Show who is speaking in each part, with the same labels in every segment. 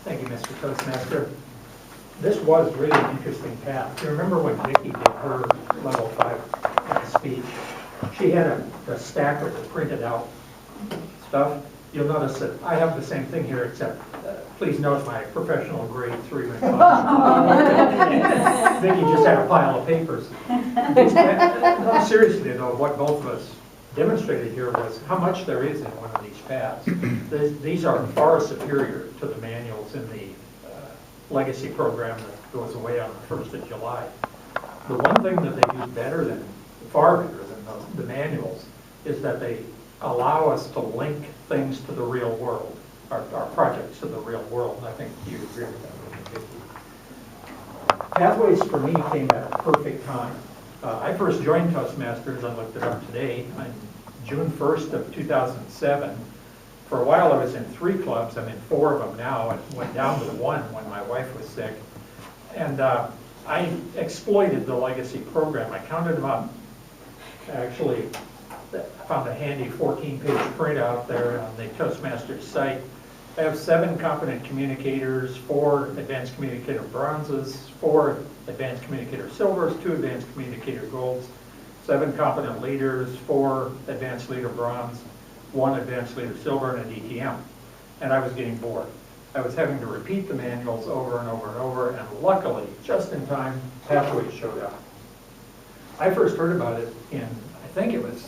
Speaker 1: Thank you, Mr. Toastmaster. This was really an interesting path. Do you remember when Vicki did her level 5 speech? She had a stacker that printed out stuff. You'll notice that I have the same thing here, except please note my professional grade 3 and 5. Vicki just had a pile of papers. No, seriously though, what both of us demonstrated here was how much there is in one of these paths. These are far superior to the manuals in the legacy program that goes away on the 1st of July. The one thing that they do better than, far better than the manuals, is that they allow us to link things to the real world, our projects to the real world, and I think you agree with that. Pathways for me came at a perfect time. I first joined Toastmasters, I looked it up today, on June 1st of 2007. For a while I was in 3 clubs. I'm in 4 of them now. I went down to 1 when my wife was sick. And I exploited the legacy program. I counted them up. Actually, I found a handy 14-page printout there on the Toastmasters site. I have 7 competent communicators, 4 advanced communicator bronzes, 4 advanced communicator silvers, 2 advanced communicator golds, 7 competent leaders, 4 advanced leader bronze, 1 advanced leader silver, and a DTM. And I was getting bored. I was having to repeat the manuals over and over and over, and luckily, just in time, Pathways showed up. I first heard about it in, I think it was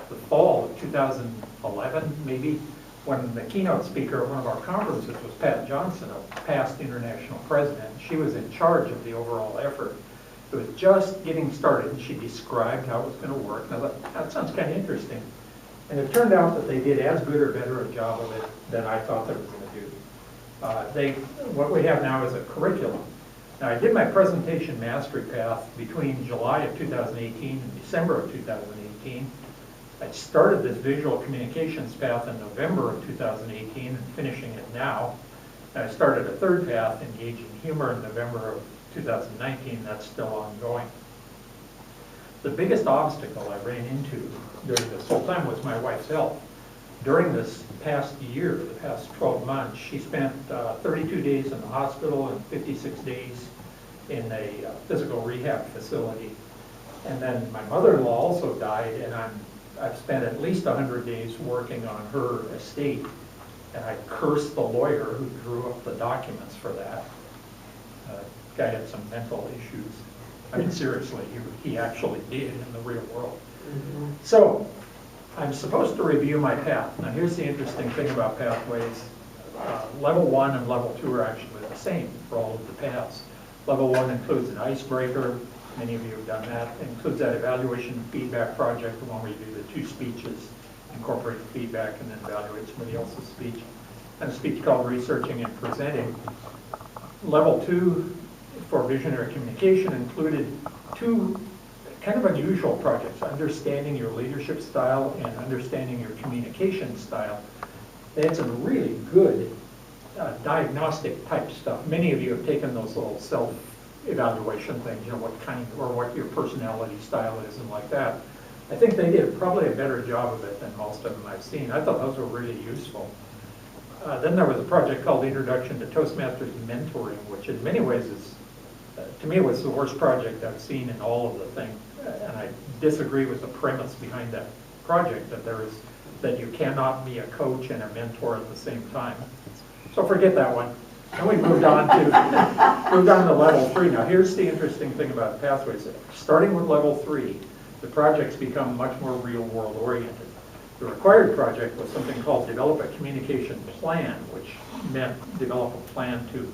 Speaker 1: the fall of 2011, maybe, when the keynote speaker at one of our conferences was Pat Johnson, a past international president. She was in charge of the overall effort. It was just getting started, and she described how it was going to work. And I thought, that sounds kind of interesting. And it turned out that they did as good or better a job of it than I thought they were going to do. What we have now is a curriculum. Now, I did my presentation mastery path between July of 2018 and December of 2018. I started this visual communications path in November of 2018 and finishing it now. And I started a 3rd path, engaging humor, in November of 2019. That's still ongoing. The biggest obstacle I ran into during this whole time was my wife's health. During this past year, the past 12 months, she spent 32 days in the hospital and 56 days in a physical rehab facility. And then my mother-in-law also died, and I've spent at least 100 days working on her estate. And I cursed the lawyer who drew up the documents for that. Guy had some mental issues. I mean, seriously, he actually did in the real world. Mm-hmm. So, I'm supposed to review my path. Now, here's the interesting thing about Pathways. Level 1 and Level 2 are actually the same for all of the paths. Level 1 includes an icebreaker. Many of you have done that. It includes that evaluation and feedback project, the one where you do the 2 speeches, incorporate the feedback, and then evaluate somebody else's speech. And a speech called Researching and Presenting. Level 2 for visionary communication included 2 kind of unusual projects: understanding your leadership style and understanding your communication style. They had some really good diagnostic type stuff. Many of you have taken those little self-evaluation things, you know, what kind or what your personality style is and like that. I think they did probably a better job of it than most of them I've seen. I thought those were really useful. Then there was a project called Introduction to Toastmasters Mentoring, which in many ways is, to me, was the worst project I've seen in all of the things. And I disagree with the premise behind that project, that you cannot be a coach and a mentor at the same time. So forget that one. Then we moved on to level 3. Now here's the interesting thing about Pathways. Starting with level 3, the projects become much more real world oriented. The required project was something called Develop a Communication Plan, which meant develop a plan to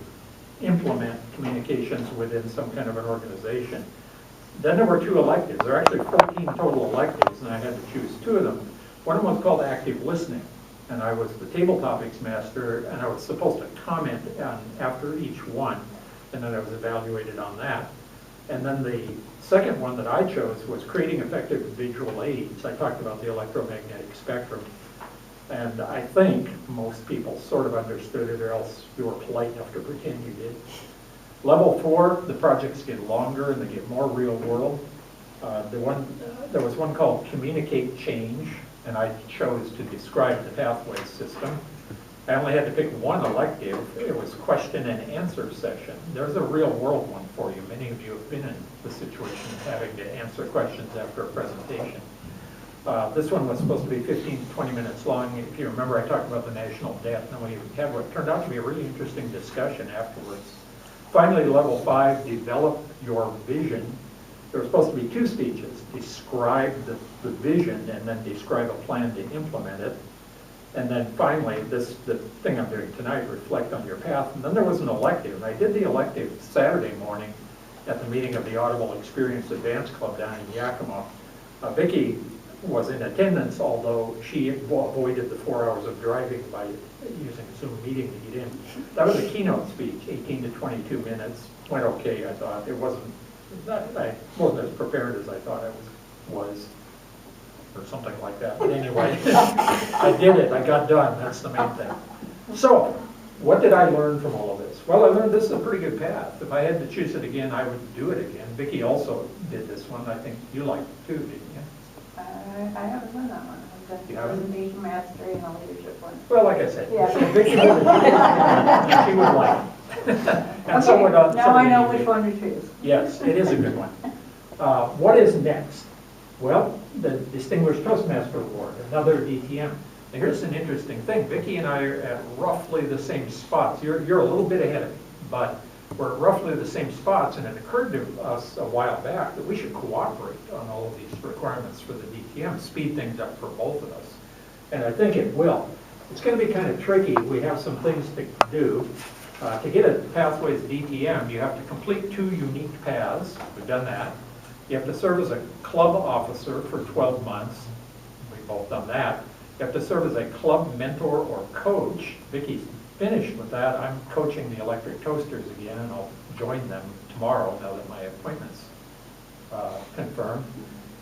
Speaker 1: implement communications within some kind of an organization. Then there were 2 electives. There are actually 14 total electives, and I had to choose 2 of them. One of them was called Active Listening, and I was the table topics master, and I was supposed to comment after each one, and then I was evaluated on that. And then the second one that I chose was Creating Effective Visual Aids. I talked about the electromagnetic spectrum, and I think most people sort of understood it, or else you were polite enough to pretend you did. Level 4, the projects get longer and they get more real world. There was one called Communicate Change, and I chose to describe the Pathways system. I only had to pick one elective. It was question and answer session. There's a real world one for you. Many of you have been in the situation of having to answer questions after a presentation. This one was supposed to be 15 to 20 minutes long. If you remember, I talked about the national debt, and we had what turned out to be a really interesting discussion afterwards. Finally, level 5, develop your vision. There were supposed to be 2 speeches, describe the vision and then describe a plan to implement it. And then finally, the thing I'm doing tonight, reflect on your path. And then there was an elective. And I did the elective Saturday morning at the meeting of the Audible Experience Advance Club down in Yakima. Vicki was in attendance, although she avoided the 4 hours of driving by using Zoom meeting to get in. That was a keynote speech, 18 to 22 minutes. Went okay, I thought. I wasn't as prepared as I thought I was, or something like that. But anyway, I did it. I got done. That's the main thing. So, what did I learn from all of this? Well, I learned this is a pretty good path. If I had to choose it again, I would do it again. Vicki also did this one. I think you liked it too, didn't you?
Speaker 2: I haven't done that one. I've done the presentation mastery and the leadership one.
Speaker 1: Well, like I said,
Speaker 2: yeah.
Speaker 1: Vicki she would like it. And
Speaker 2: okay,
Speaker 1: so would,
Speaker 2: now I know which one to choose.
Speaker 1: Yes, it is a good one. What is next? Well, the Distinguished Toastmaster Award, another DTM. Now, here's an interesting thing. Vicki and I are at roughly the same spots. You're a little bit ahead of me, but we're at roughly the same spots, and it occurred to us a while back that we should cooperate on all of these requirements for the DTM, speed things up for both of us. And I think it will. It's going to be kind of tricky. We have some things to do. To get a Pathways DTM, you have to complete 2 unique paths. We've done that. You have to serve as a club officer for 12 months. We've both done that. You have to serve as a club mentor or coach. Vicki's finished with that. I'm coaching the Electric Toasters again, and I'll join them tomorrow now that my appointment's confirmed.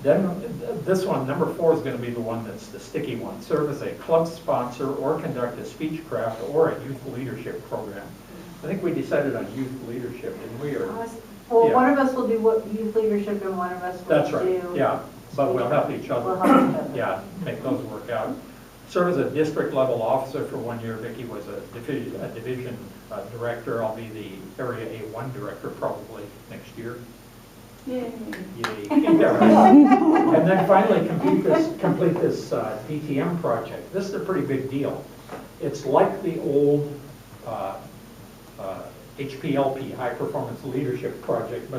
Speaker 1: Then this one, number 4, is going to be the one that's the sticky one. Serve as a club sponsor or conduct a speechcraft or a youth leadership program. I think we decided on youth leadership, didn't we? Or,
Speaker 2: well,
Speaker 1: yeah.
Speaker 2: One of us will do youth leadership and one of us will
Speaker 1: That's right.
Speaker 2: do...
Speaker 1: Yeah, but we'll help each other.
Speaker 2: We'll help each other.
Speaker 1: Yeah, make those work out. Serve as a district level officer for 1 year. Vicki was a division director. I'll be the area A1 director probably next year.
Speaker 2: Yay.
Speaker 1: Yay. Yeah, right. And then finally complete this DTM project. This is a pretty big deal. It's like the old HPLP, High Performance Leadership Project,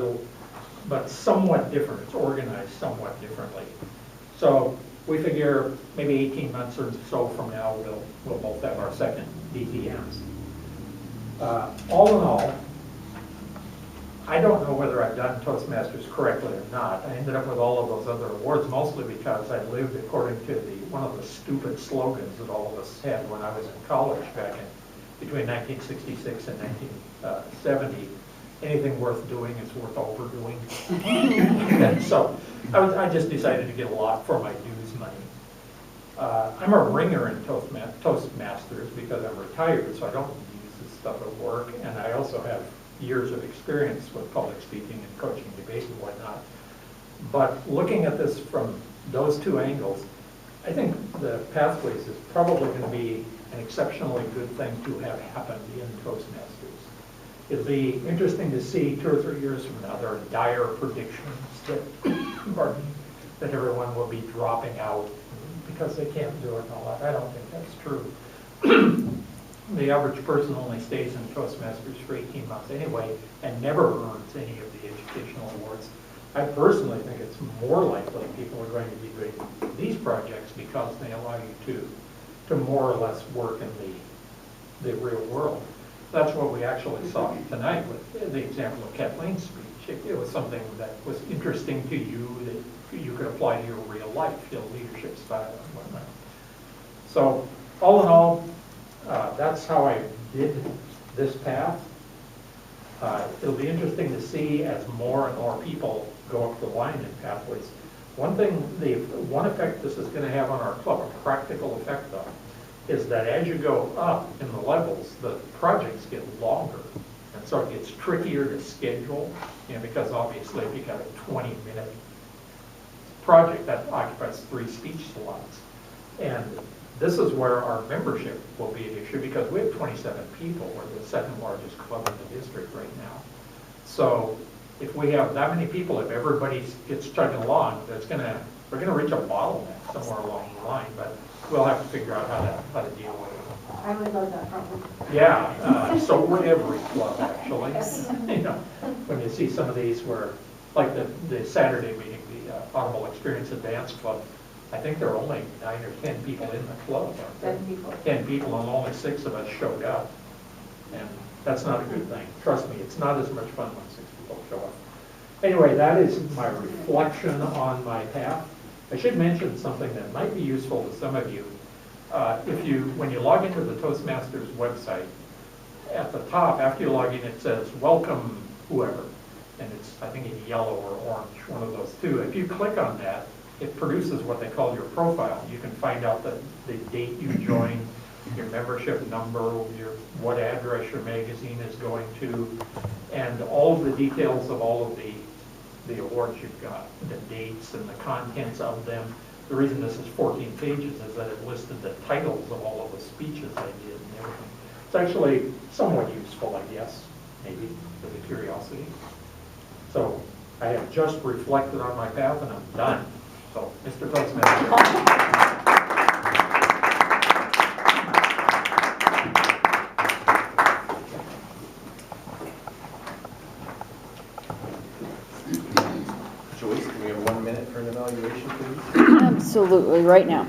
Speaker 1: but somewhat different. It's organized somewhat differently. So we figure maybe 18 months or so from now, we'll both have our second DTMs. All in all, I don't know whether I've done Toastmasters correctly or not. I ended up with all of those other awards mostly because I lived according to one of the stupid slogans that all of us had when I was in college back between 1966 and 1970. Anything worth doing is worth overdoing. And so I just decided to get a lot for my dues money. I'm a ringer in Toastmasters because I'm retired, so I don't use this stuff at work, and I also have years of experience with public speaking and coaching debate and whatnot. But looking at this from those 2 angles, I think the Pathways is probably going to be an exceptionally good thing to have happened in Toastmasters. It'll be interesting to see 2 or 3 years from now. There are dire predictions that, that everyone will be dropping out because they can't do it and all that. I don't think that's true. The average person only stays in Toastmasters for 18 months anyway and never earns any of the educational awards. I personally think it's more likely people are going to be doing these projects because they allow you to more or less work in the real world. That's what we actually saw tonight with the example of Kathleen's speech. It was something that was interesting to you that you could apply to your real life, your leadership style and whatnot. So all in all, that's how I did this path. It'll be interesting to see as more and more people go up the line in Pathways. One effect this is going to have on our club, a practical effect though, is that as you go up in the levels, the projects get longer. And so it gets trickier to schedule, because obviously if you got a 20-minute project that occupies 3 speech slots. And This is where our membership will be an issue because we have 27 people. We're the second largest club in the district right now. So if we have that many people, if everybody gets chugging along, we're gonna reach a bottleneck somewhere along the line, but we'll have to figure out how to deal with it.
Speaker 2: I would love that problem.
Speaker 1: Yeah, so would every club actually. You know, when you see some of these where, like the Saturday meeting, the Automobile Experience Advanced Club, I think there are only 9 or 10 people in the club, aren't there?
Speaker 2: 10 people.
Speaker 1: 10 people, and only 6 of us showed up. And that's not a good thing. Trust me, it's not as much fun when 6 people show up. Anyway, that is my reflection on my path. I should mention something that might be useful to some of you. When you log into the Toastmasters website, at the top, after you log in, it says, welcome whoever. And it's, I think, in yellow or orange, one of those two. If you click on that, it produces what they call your profile. You can find out the date you joined, your membership number, what address your magazine is going to, and all of the details of all of the awards you've got, the dates and the contents of them. The reason this is 14 pages is that it listed the titles of all of the speeches I did and everything. It's actually somewhat useful, I guess, maybe, for the curiosity. So I have just reflected on my path and I'm done. So, Mr. Toastmaster.
Speaker 3: Joyce, can we have 1 minute for an evaluation, please?
Speaker 4: Absolutely, right now.